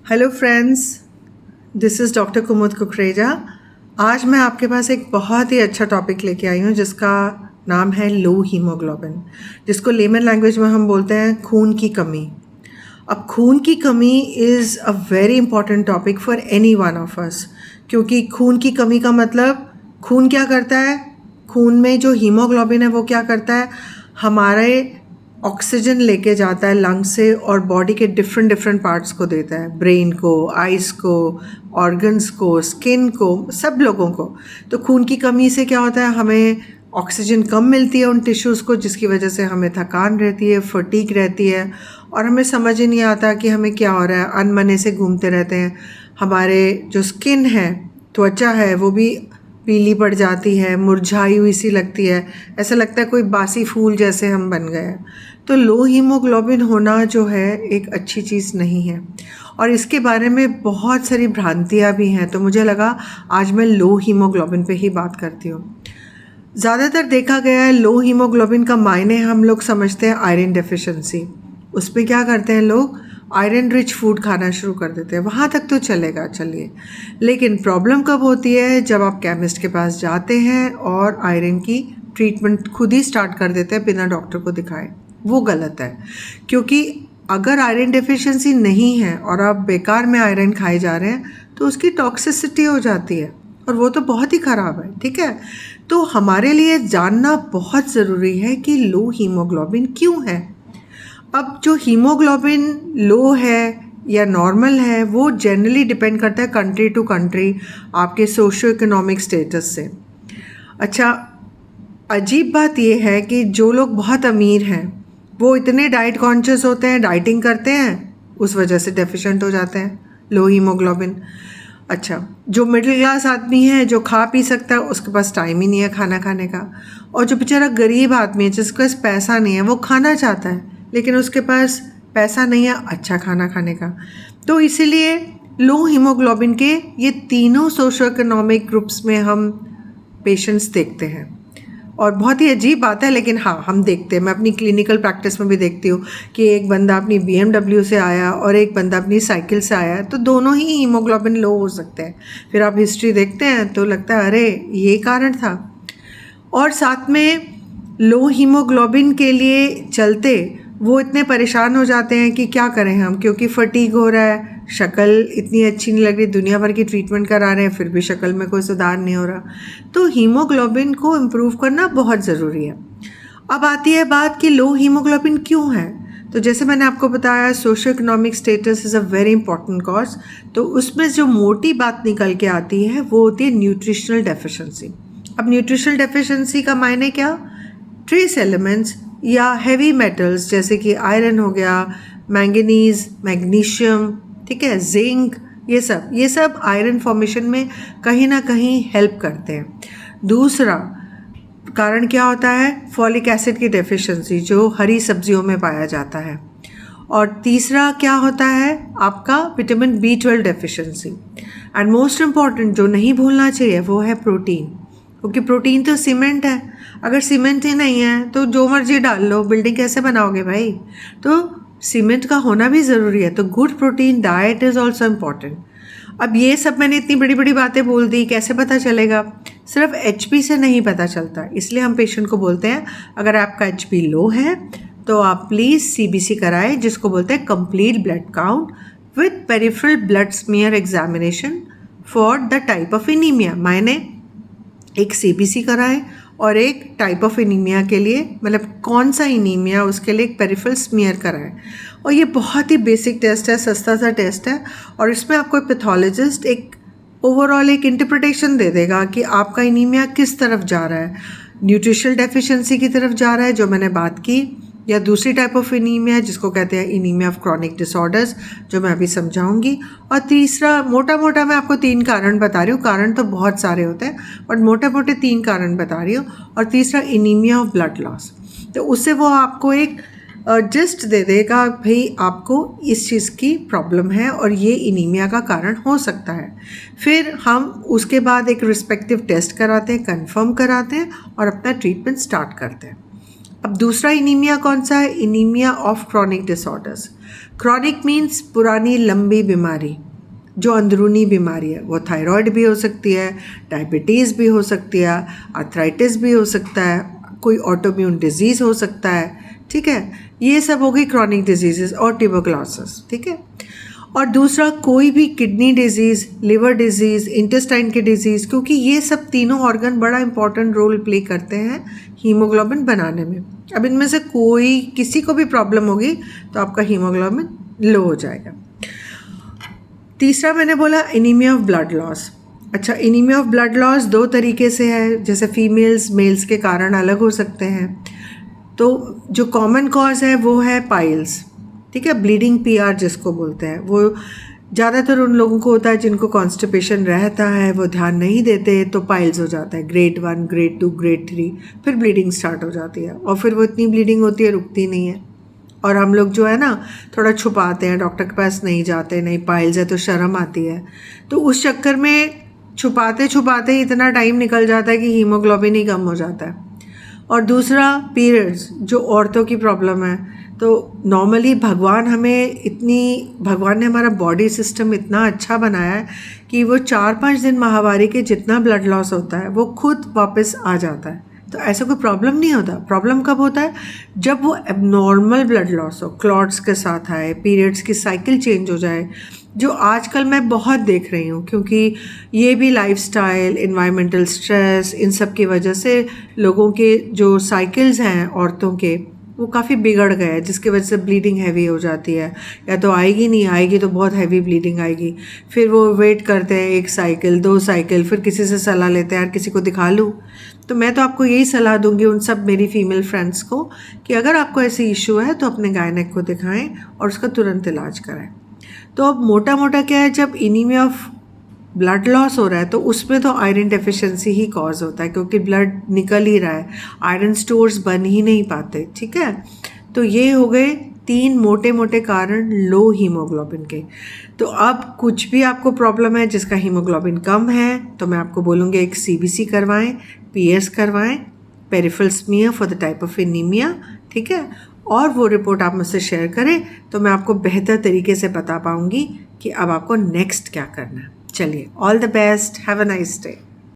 Hello friends, this is doctor Kumud Kukreja. आज मैं आपके पास एक बहुत ही अच्छा टॉपिक लेके आई हूँ जिसका नाम है लो हीमोग्लोबिन, जिसको लेमन लैंग्वेज में हम बोलते हैं खून की कमी। अब खून की कमी is a very important topic for any one of us, क्योंकि खून की कमी का मतलब खून क्या करता है, खून में जो हीमोग्लोबिन है वो क्या करता है, हमारे ऑक्सीजन लेके जाता है लंग से और बॉडी के डिफरेंट डिफरेंट पार्ट्स को देता है, ब्रेन को, आइज़ को, ऑर्गन्स को, स्किन को, सब लोगों को। तो खून की कमी से क्या होता है, हमें ऑक्सीजन कम मिलती है उन टिश्यूज़ को, जिसकी वजह से हमें थकान रहती है, फटीग रहती है और हमें समझ ही नहीं आता कि हमें क्या हो रहा है, अनमने से घूमते रहते हैं। हमारे जो स्किन है, त्वचा है, वो भी पीली पड़ जाती है, मुरझाई हुई सी लगती है, ऐसा लगता है कोई बासी फूल जैसे हम बन गए हैं। तो लो हीमोग्लोबिन होना जो है एक अच्छी चीज़ नहीं है और इसके बारे में बहुत सारी भ्रांतियाँ भी हैं। तो मुझे लगा आज मैं लो हीमोग्लोबिन पे ही बात करती हूँ। ज़्यादातर देखा गया है लो हीमोग्लोबिन का मायने हम लोग समझते हैं आयरन डेफिशिएंसी। उस पर क्या करते हैं लोग, आयरन रिच फूड खाना शुरू कर देते हैं। वहाँ तक तो चलेगा, चलिए। लेकिन प्रॉब्लम कब होती है, जब आप केमिस्ट के पास जाते हैं और आयरन की ट्रीटमेंट खुद ही स्टार्ट कर देते हैं बिना डॉक्टर को दिखाए। वो गलत है, क्योंकि अगर आयरन डेफिशिएंसी नहीं है और आप बेकार में आयरन खाए जा रहे हैं तो उसकी टॉक्सिसिटी हो जाती है और वो तो बहुत ही ख़राब है। ठीक है, तो हमारे लिए जानना बहुत ज़रूरी है कि लो हीमोग्लोबिन क्यों है। अब जो हीमोग्लोबिन लो है या नॉर्मल है वो जनरली डिपेंड करता है कंट्री टू कंट्री, आपके सोशो इकोनॉमिक स्टेटस से। अच्छा, अजीब बात यह है कि जो लोग बहुत अमीर हैं वो इतने डाइट कॉन्शियस होते हैं, डाइटिंग करते हैं, उस वजह से डेफिशिएंट हो जाते हैं लो हीमोग्लोबिन। अच्छा, जो मिडिल क्लास आदमी है, जो खा पी सकता है, उसके पास टाइम ही नहीं है खाना खाने का। और जो बेचारा गरीब आदमी है, जिसके पास पैसा नहीं है, वो खाना चाहता है लेकिन उसके पास पैसा नहीं है अच्छा खाना खाने का। तो इसीलिए लो हीमोग्लोबिन के ये तीनों सोशो इकोनॉमिक ग्रुप्स में हम पेशेंट्स देखते हैं। और बहुत ही अजीब बात है, लेकिन हाँ, हम देखते हैं। मैं अपनी क्लिनिकल प्रैक्टिस में भी देखती हूँ कि एक बंदा अपनी BMW से आया और एक बंदा अपनी साइकिल से आया, तो दोनों ही हीमोग्लोबिन लो हो सकते हैं। फिर आप हिस्ट्री देखते हैं तो लगता है अरे ये कारण था। और साथ में लो हीमोग्लोबिन के लिए चलते वो इतने परेशान हो जाते हैं कि क्या करें हम, क्योंकि फटीग हो रहा है, शक्ल इतनी अच्छी नहीं लग रही, दुनिया भर की ट्रीटमेंट करा रहे हैं फिर भी शक्ल में कोई सुधार नहीं हो रहा। तो हीमोग्लोबिन को इम्प्रूव करना बहुत ज़रूरी है। अब आती है बात कि लो हीमोग्लोबिन क्यों है। तो जैसे मैंने आपको बताया, socio economic status is a very important cause. तो उसमें जो मोटी बात निकल के आती है वो होती है न्यूट्रिशनल डेफिशिएंसी। अब न्यूट्रिशनल डेफिशिएंसी का मायने क्या, ट्रेस एलिमेंट्स या हैवी मेटल्स जैसे कि आयरन हो गया, मैंगनीज, मैग्नीशियम, ठीक है, जिंक, ये सब आयरन फॉर्मेशन में कहीं ना कहीं हेल्प करते हैं। दूसरा कारण क्या होता है, फॉलिक एसिड की डेफिशिएंसी जो हरी सब्जियों में पाया जाता है। और तीसरा क्या होता है, आपका vitamin B12 deficiency. And most important जो नहीं भूलना चाहिए वो है प्रोटीन, क्योंकि प्रोटीन तो सीमेंट है। अगर सीमेंट ही नहीं है तो जो मर्जी डाल लो, बिल्डिंग कैसे बनाओगे भाई। तो सीमेंट का होना भी ज़रूरी है। तो good protein diet is also important. अब ये सब मैंने इतनी बड़ी बड़ी बातें बोल दी, कैसे पता चलेगा, सिर्फ HP से नहीं पता चलता। इसलिए हम पेशेंट को बोलते हैं अगर आपका HP लो है तो आप प्लीज़ CBC कराएं, जिसको बोलते हैं complete blood count with peripheral blood smear examination for the type of anaemia. मायने एक CBC कराएं और एक टाइप ऑफ एनीमिया के लिए, मतलब कौन सा एनीमिया, उसके लिए एक पेरिफेरल स्मीयर कराएं। और ये बहुत ही बेसिक टेस्ट है, सस्ता सा टेस्ट है और इसमें आपको एक पैथोलॉजिस्ट एक ओवरऑल एक इंटरप्रिटेशन दे देगा कि आपका एनीमिया किस तरफ जा रहा है, न्यूट्रिशनल डेफिशिएंसी की तरफ जा रहा है जो मैंने बात की, या दूसरी टाइप ऑफ एनीमिया जिसको कहते हैं एनीमिया ऑफ क्रॉनिक डिसऑर्डर्स, जो मैं अभी समझाऊंगी। और तीसरा, मोटा मोटा मैं आपको 3 कारण बता रही हूँ, कारण तो बहुत सारे होते हैं बट मोटे मोटे 3 कारण बता रही हूँ। और तीसरा एनीमिया ऑफ ब्लड लॉस। तो उससे वो आपको एक जिस्ट दे देगा, भाई आपको इस चीज़ की प्रॉब्लम है और ये एनीमिया का कारण हो सकता है। फिर हम उसके बाद एक रिस्पेक्टिव टेस्ट कराते हैं, कंफर्म कराते हैं और अपना ट्रीटमेंट स्टार्ट करते हैं। अब दूसरा इनीमिया कौन सा है? Anaemia of chronic disorders. Chronic means पुरानी लंबी बीमारी, जो अंदरूनी बीमारी है। वो थायराइड भी हो सकती है, डायबिटीज़ भी हो सकती है, आर्थराइटिस भी हो सकता है, कोई ऑटोइम्यून डिजीज़ हो सकता है, ठीक है। ये सब हो गई क्रॉनिक डिजीज़ और ट्यूबरकुलोसिस, ठीक है। और दूसरा कोई भी kidney disease, liver disease, intestine की डिजीज़, क्योंकि ये सब तीनों ऑर्गन बड़ा इंपॉर्टेंट रोल प्ले करते हैं हीमोग्लोबिन बनाने में। अब इनमें से कोई किसी को भी प्रॉब्लम होगी तो आपका हीमोग्लोबिन लो हो जाएगा। तीसरा मैंने बोला एनीमिया ऑफ ब्लड लॉस। अच्छा, एनीमिया ऑफ ब्लड लॉस दो तरीके से है, जैसे फीमेल्स मेल्स के कारण अलग हो सकते हैं। तो जो कॉमन कॉज है वो है पाइल्स, ठीक है, ब्लीडिंग पीआर जिसको बोलते हैं। वो ज़्यादातर उन लोगों को होता है जिनको कॉन्स्टिपेशन रहता है, वो ध्यान नहीं देते तो पाइल्स हो जाता है, ग्रेड 1, ग्रेड 2, ग्रेड 3, फिर ब्लीडिंग स्टार्ट हो जाती है और फिर वो इतनी ब्लीडिंग होती है रुकती नहीं है। और हम लोग जो है ना थोड़ा छुपाते हैं, डॉक्टर के पास नहीं जाते, नहीं पाइल्स है तो शर्म आती है, तो उस चक्कर में छुपाते छुपाते ही इतना टाइम निकल जाता है कि हीमोग्लोबिन ही कम हो जाता है। और दूसरा पीरियड्स, जो औरतों की प्रॉब्लम है, तो नॉर्मली भगवान ने हमारा बॉडी सिस्टम इतना अच्छा बनाया है कि वो 4-5 दिन माहवारी के जितना ब्लड लॉस होता है वो खुद वापस आ जाता है। तो ऐसा कोई प्रॉब्लम नहीं होता। प्रॉब्लम कब होता है? जब वो एबनॉर्मल ब्लड लॉस हो, क्लॉट्स के साथ आए, पीरियड्स की साइकिल चेंज हो जाए, जो आजकल मैं बहुत देख रही हूँ, क्योंकि ये भी लाइफस्टाइल, एनवायरमेंटल स्ट्रेस, इन सब की वजह से लोगों के जो साइकिल्स हैं औरतों के वो काफ़ी बिगड़ गए हैं, जिसकी वजह से ब्लीडिंग हैवी हो जाती है। या तो आएगी नहीं, आएगी तो बहुत हैवी ब्लीडिंग आएगी, फिर वो वेट करते हैं 1 साइकिल 2 साइकिल, फिर किसी से सलाह लेते हैं यार किसी को दिखा लूँ। तो मैं तो आपको यही सलाह दूंगी उन सब मेरी फीमेल फ्रेंड्स को कि अगर आपको ऐसी इशू है तो अपने गायनेक को दिखाएं और उसका तुरंत इलाज कराएं। तो अब मोटा मोटा क्या है, जब एनीमिया ऑफ ब्लड लॉस हो रहा है तो उसमें तो आयरन डेफिशिएंसी ही कॉज होता है, क्योंकि ब्लड निकल ही रहा है, आयरन स्टोर्स बन ही नहीं पाते, ठीक है। तो ये हो गए 3 मोटे मोटे कारण लो हीमोग्लोबिन के। तो अब कुछ भी आपको प्रॉब्लम है जिसका हीमोग्लोबिन कम है तो मैं आपको बोलूँगी एक CBC करवाएं, PS करवाएं, peripheral smear for the type of anaemia, ठीक है। और वो रिपोर्ट आप मुझसे शेयर करें तो मैं आपको बेहतर तरीके से बता पाऊँगी कि अब आपको नेक्स्ट क्या करना है। चलिए, all the best, have a nice day.